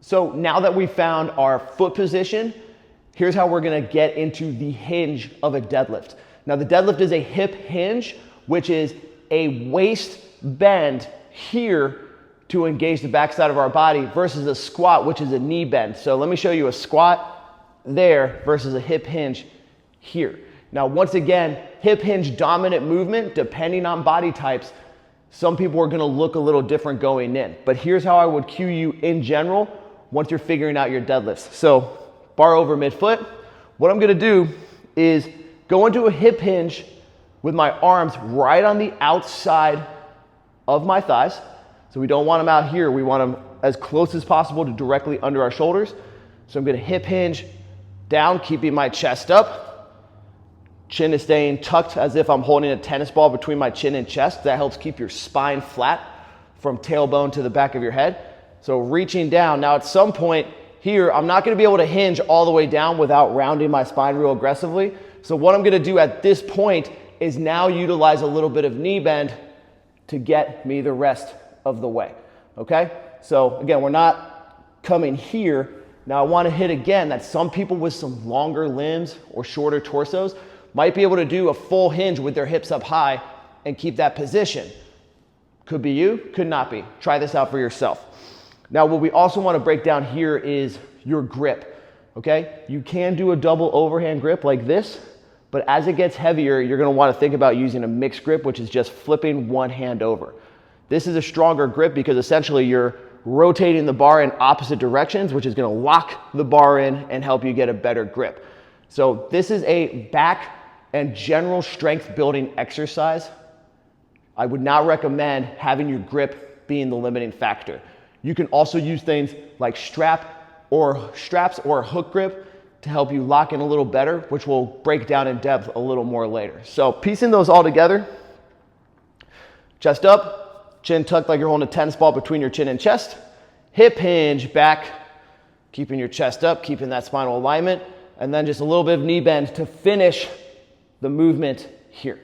So now that we found our foot position, here's how we're gonna get into the hinge of a deadlift. Now the deadlift is a hip hinge, which is a waist bend here to engage the backside of our body versus a squat, which is a knee bend. So let me show you a squat there versus a hip hinge here. Now, once again, hip hinge dominant movement, depending on body types, some people are gonna look a little different going in. But here's how I would cue you in general once you're figuring out your deadlifts. So bar over midfoot. What I'm gonna do is go into a hip hinge with my arms right on the outside of my thighs. So we don't want them out here. We want them as close as possible to directly under our shoulders. So I'm gonna hip hinge down, keeping my chest up. Chin is staying tucked as if I'm holding a tennis ball between my chin and chest. That helps keep your spine flat from tailbone to the back of your head. So reaching down. Now at some point here, I'm not gonna be able to hinge all the way down without rounding my spine real aggressively. So what I'm gonna do at this point is now utilize a little bit of knee bend to get me the rest of the way, okay? So again, we're not coming here. Now I wanna hit again that some people with some longer limbs or shorter torsos might be able to do a full hinge with their hips up high and keep that position. Could be you, could not be. Try this out for yourself. Now what we also wanna break down here is your grip, okay? You can do a double overhand grip like this, but as it gets heavier, you're gonna wanna think about using a mixed grip, which is just flipping one hand over. This is a stronger grip because essentially you're rotating the bar in opposite directions, which is gonna lock the bar in and help you get a better grip. So this is a back and general strength building exercise. I would not recommend having your grip being the limiting factor. You can also use things like straps or a hook grip to help you lock in a little better, which we'll break down in depth a little more later. So piecing those all together, chest up, chin tucked like you're holding a tennis ball between your chin and chest. Hip hinge back, keeping your chest up, keeping that spinal alignment, and then just a little bit of knee bend to finish the movement here.